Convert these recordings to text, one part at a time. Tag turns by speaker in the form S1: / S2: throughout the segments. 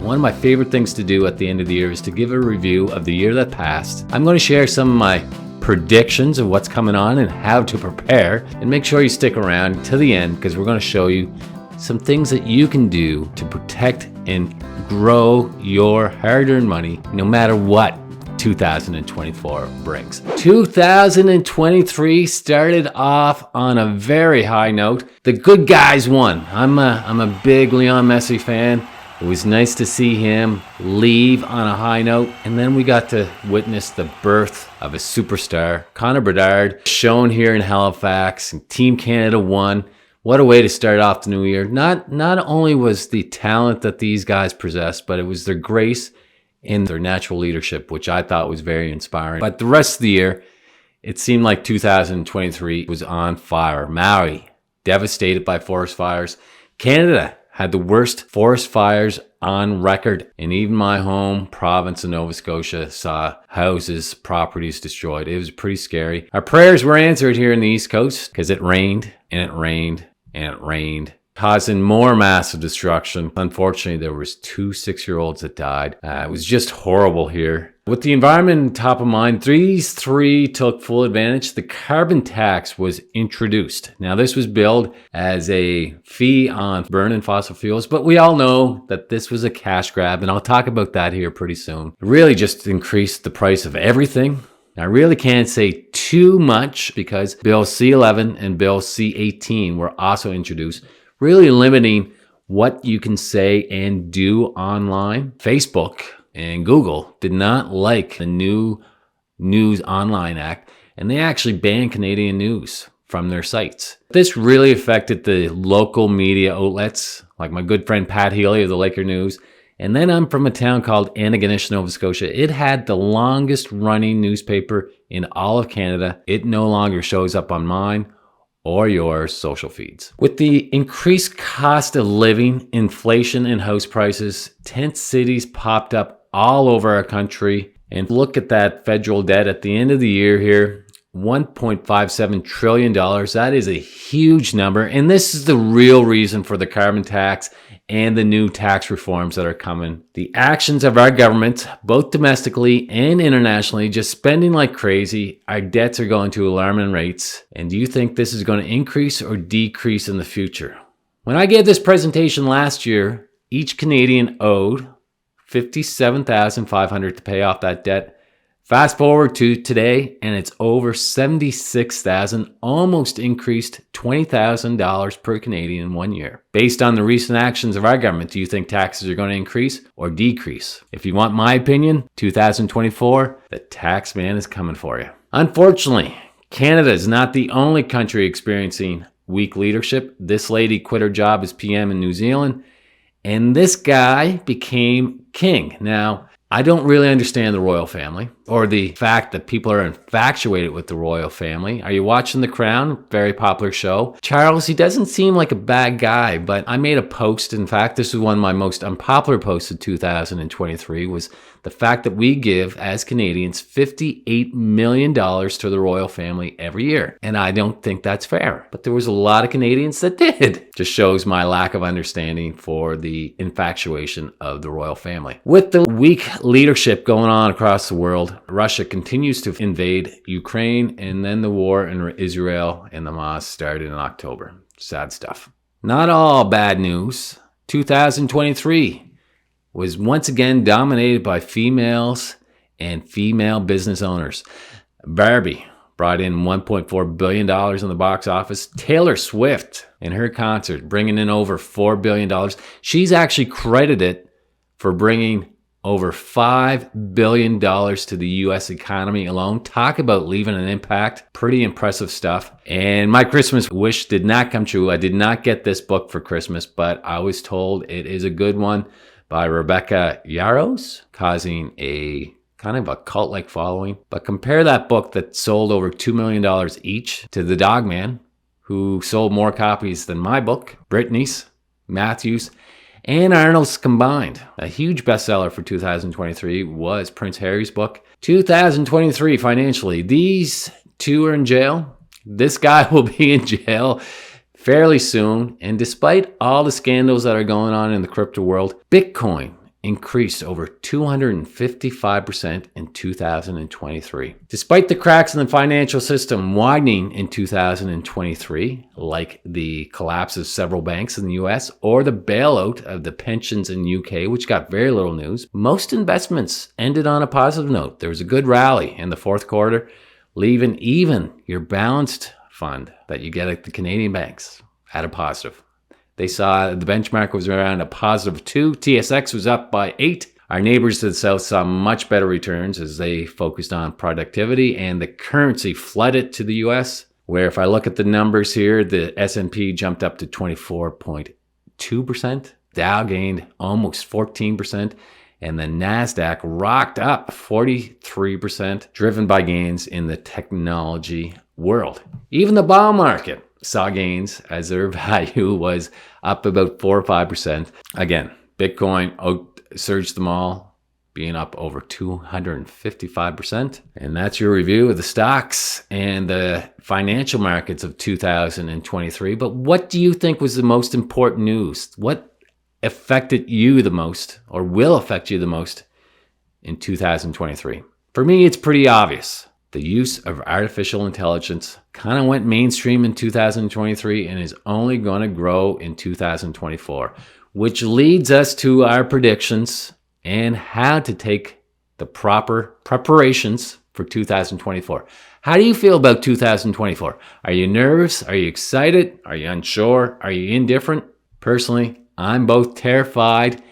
S1: one of my favorite things to do at the end of the year is to give a review of the year that passed. I'm going to share some of my predictions of what's coming on and how to prepare, and make sure you stick around to the end because we're going to show you some things that you can do to protect and grow your hard-earned money no matter what 2024 brings. 2023 started off on a very high note. The good guys won. I'm a big Lionel Messi fan. It was nice to see him leave on a high note. And then we got to witness the birth of a superstar, Connor Bedard, shown here in Halifax, and Team Canada won. What a way to start off the new year. Not only was the talent that these guys possessed, but it was their grace and their natural leadership, which I thought was very inspiring. But the rest of the year, it seemed like 2023 was on fire. Maui, devastated by forest fires. Canada had the worst forest fires on record. And even my home province of Nova Scotia saw houses, properties destroyed. It was pretty scary. Our prayers were answered here in the East Coast because it rained and it rained and it rained, causing more massive destruction. Unfortunately, there was 2 6-year-olds that died. It was just horrible here. With the environment top of mind, these three took full advantage. The carbon tax was introduced. Now, this was billed as a fee on burning fossil fuels, but we all know that this was a cash grab, and I'll talk about that here pretty soon. It really just increased the price of everything. I really can't say too much because Bill C-11 and Bill C-18 were also introduced, really limiting what you can say and do online. Facebook and Google did not like the new News Online Act, and they actually banned Canadian news from their sites. This really affected the local media outlets, like my good friend Pat Healy of the Laker News. And then I'm from a town called Antigonish, Nova Scotia. It had the longest running newspaper in all of Canada. It no longer shows up on mine or your social feeds. With the increased cost of living, inflation, and house prices, tent cities popped up all over our country. And look at that federal debt at the end of the year here, $1.57 trillion. That is a huge number. And this is the real reason for the carbon tax and the new tax reforms that are coming. The actions of our government, both domestically and internationally, just spending like crazy. Our debts are going to alarming rates. And do you think this is going to increase or decrease in the future? When I gave this presentation last year, each Canadian owed $57,500 to pay off that debt. Fast forward to today, and it's over $76,000, almost increased $20,000 per Canadian in 1 year. Based on the recent actions of our government, do you think taxes are going to increase or decrease? If you want my opinion, 2024, the tax man is coming for you. Unfortunately, Canada is not the only country experiencing weak leadership. This lady quit her job as PM in New Zealand, and this guy became king. Now, I don't really understand the royal family or the fact that people are infatuated with the royal family. Are you watching The Crown? Very popular show. Charles, he doesn't seem like a bad guy, but I made a post. In fact, this is one of my most unpopular posts of 2023, was the fact that we give, as Canadians, $58 million to the royal family every year. And I don't think that's fair. But there was a lot of Canadians that did. Just shows my lack of understanding for the infatuation of the royal family. With the weak leadership going on across the world, Russia continues to invade Ukraine, and then the war in Israel and the Hamas started in October. Sad stuff. Not all bad news. 2023 was once again dominated by females and female business owners. Barbie brought in $1.4 billion in the box office. Taylor Swift and her concert bringing in over $4 billion. She's actually credited for bringing over $5 billion to the U.S. economy alone. Talk about leaving an impact. Pretty impressive stuff. And my Christmas wish did not come true. I did not get this book for Christmas, but I was told it is a good one by Rebecca Yarros, causing a kind of a cult-like following. But compare that book that sold over $2 million each to The Dog Man, who sold more copies than my book, Brittany's, Matthew's, and Arnold's combined. A huge bestseller for 2023 was Prince Harry's book. 2023 financially, these two are in jail. This guy will be in jail fairly soon. And despite all the scandals that are going on in the crypto world, Bitcoin increased over 255% in 2023. Despite the cracks in the financial system widening in 2023, like the collapse of several banks in the US or the bailout of the pensions in the UK, which got very little news, most investments ended on a positive note. There was a good rally in the fourth quarter, leaving even your balanced fund that you get at the Canadian banks at a positive. They saw the benchmark was around a positive 2. TSX was up by 8. Our neighbors to the south saw much better returns as they focused on productivity, and the currency flooded to the US, where if I look at the numbers here, the S&P jumped up to 24.2%. Dow gained almost 14%. And the NASDAQ rocked up 43%, driven by gains in the technology world. Even the bond market saw gains as their value was up about 4 or 5%. Again, Bitcoin surged them all, being up over 255%. And that's your review of the stocks and the financial markets of 2023. But what do you think was the most important news? What affected you the most, or will affect you the most in 2023? For me, it's pretty obvious. The use of artificial intelligence kind of went mainstream in 2023 and is only going to grow in 2024, which leads us to our predictions and how to take the proper preparations for 2024. How do you feel about 2024? Are you nervous? Are you excited? Are you unsure? Are you indifferent? Personally, I'm both terrified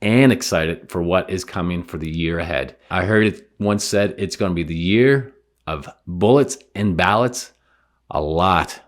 S1: and excited for what is coming for the year ahead. I heard it once said it's going to be the year of bullets and ballots. A lot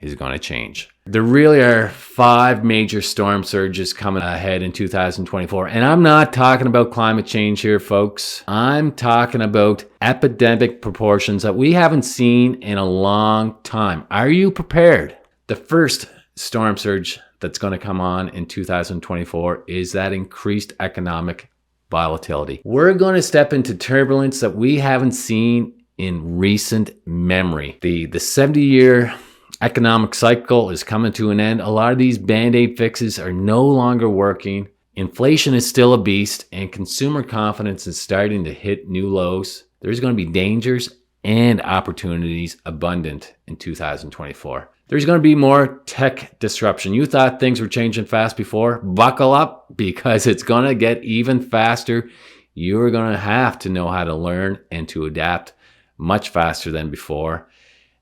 S1: is going to change. There really are 5 major storm surges coming ahead in 2024. And I'm not talking about climate change here, folks. I'm talking about epidemic proportions that we haven't seen in a long time. Are you prepared? The first storm surge that's going to come on in 2024 is that increased economic volatility. We're going to step into turbulence that we haven't seen in recent memory. The 70-year economic cycle is coming to an end. A lot of these band-aid fixes are no longer working. Inflation is still a beast, and consumer confidence is starting to hit new lows. There's going to be dangers and opportunities abundant in 2024. There's going to be more tech disruption. You thought things were changing fast before? Buckle up, because it's going to get even faster. You're going to have to know how to learn and to adapt much faster than before.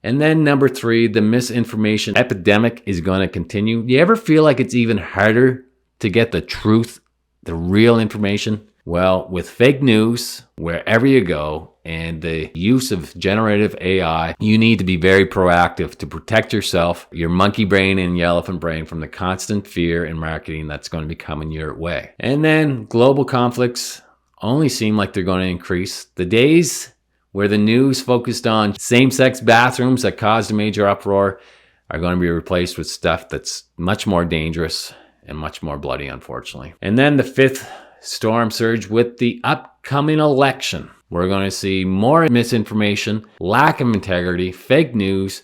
S1: And then number 3, the misinformation epidemic is going to continue. You ever feel like it's even harder to get the truth, the real information? Well, with fake news, wherever you go, and the use of generative AI, you need to be very proactive to protect yourself, your monkey brain and your elephant brain, from the constant fear and marketing that's going to be coming your way. And then global conflicts only seem like they're going to increase. The days where the news focused on same-sex bathrooms that caused a major uproar are going to be replaced with stuff that's much more dangerous and much more bloody, unfortunately. And then the 5th storm surge with the upcoming election. We're going to see more misinformation, lack of integrity, fake news.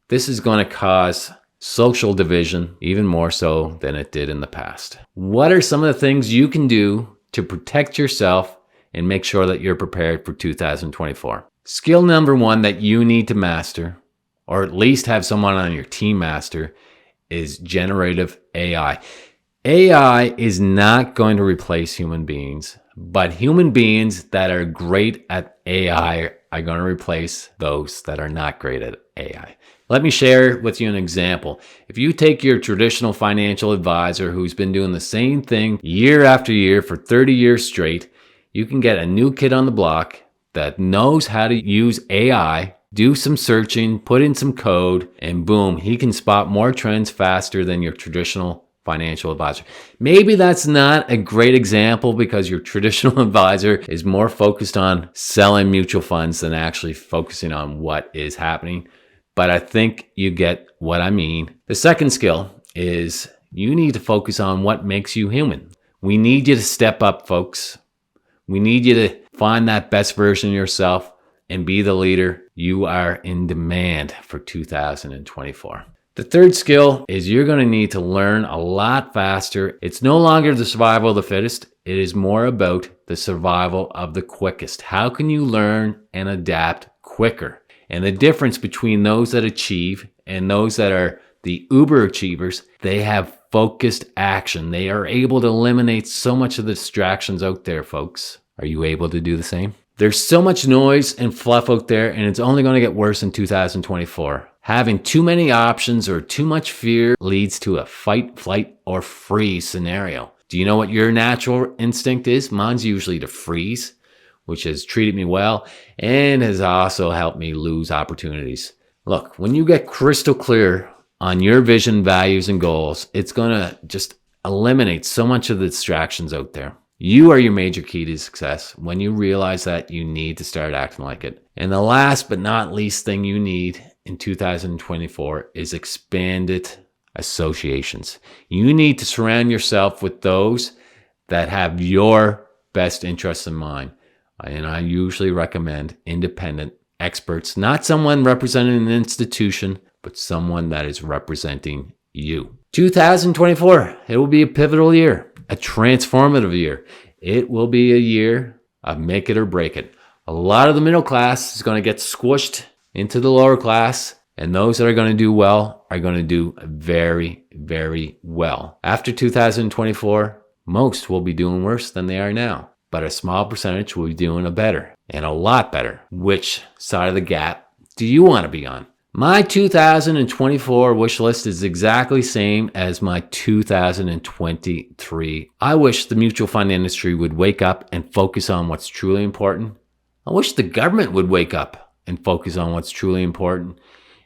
S1: This is going to cause social division even more so than it did in the past. What are some of the things you can do to protect yourself and make sure that you're prepared for 2024? Skill number 1 that you need to master, or at least have someone on your team master, is generative AI. AI is not going to replace human beings, but human beings that are great at AI are going to replace those that are not great at AI. Let me share with you an example. If you take your traditional financial advisor who's been doing the same thing year after year for 30 years straight, you can get a new kid on the block that knows how to use AI, do some searching, put in some code, and boom, he can spot more trends faster than your traditional financial advisor. Maybe that's not a great example because your traditional advisor is more focused on selling mutual funds than actually focusing on what is happening. But I think you get what I mean. The second skill is you need to focus on what makes you human. We need you to step up, folks. We need you to find that best version of yourself and be the leader. You are in demand for 2024. The third skill is you're going to need to learn a lot faster. It's no longer the survival of the fittest. It is more about the survival of the quickest. How can you learn and adapt quicker? And the difference between those that achieve and those that are the uber achievers, they have focused action. They are able to eliminate so much of the distractions out there, folks. Are you able to do the same? There's so much noise and fluff out there, and it's only going to get worse in 2024. Having too many options or too much fear leads to a fight, flight, or freeze scenario. Do you know what your natural instinct is? Mine's usually to freeze, which has treated me well and has also helped me lose opportunities. Look, when you get crystal clear on your vision, values, and goals, it's going to just eliminate so much of the distractions out there. You are your major key to success. When you realize that, you need to start acting like it. And the last but not least thing you need in 2024 is expanded associations. You need to surround yourself with those that have your best interests in mind. And I usually recommend independent experts, not someone representing an institution, but someone that is representing you. 2024, it will be a pivotal year, a transformative year. It will be a year of make it or break it. A lot of the middle class is going to get squished into the lower class, and those that are going to do well are going to do very, very well. After 2024, most will be doing worse than they are now, but a small percentage will be doing a better and a lot better. Which side of the gap do you want to be on? My 2024 wish list is exactly the same as my 2023. I wish the mutual fund industry would wake up and focus on what's truly important. I wish the government would wake up and focus on what's truly important.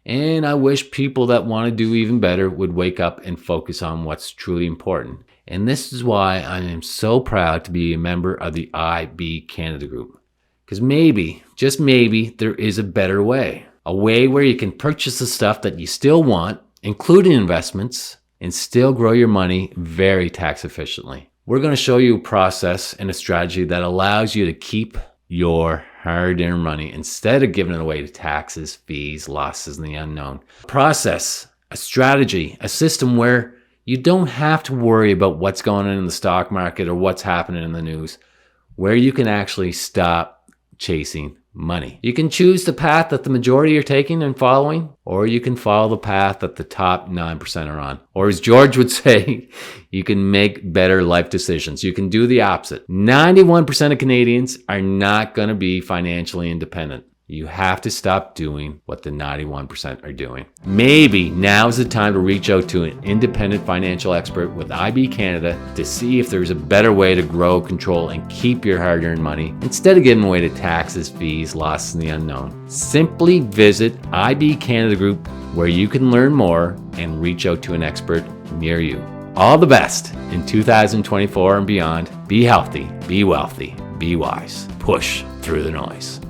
S1: And I wish people that want to do even better would wake up and focus on what's truly important. And this is why I am so proud to be a member of the IBCanada Group. Because maybe, just maybe, there is a better way. A way where you can purchase the stuff that you still want, including investments, and still grow your money very tax efficiently. We're going to show you a process and a strategy that allows you to keep your hard-earned money instead of giving it away to taxes, fees, losses, and the unknown. A process, a strategy, a system where you don't have to worry about what's going on in the stock market or what's happening in the news, where you can actually stop chasing money. You can choose the path that the majority are taking and following, or you can follow the path that the top 9% are on. Or as George would say, you can make better life decisions. You can do the opposite. 91% of Canadians are not going to be financially independent. You have to stop doing what the 91% are doing. Maybe now is the time to reach out to an independent financial expert with IBCanada to see if there's a better way to grow, control, and keep your hard-earned money instead of giving away to taxes, fees, losses, and the unknown. Simply visit IBCanada Group, where you can learn more and reach out to an expert near you. All the best in 2024 and beyond. Be healthy, be wealthy, be wise. Push through the noise.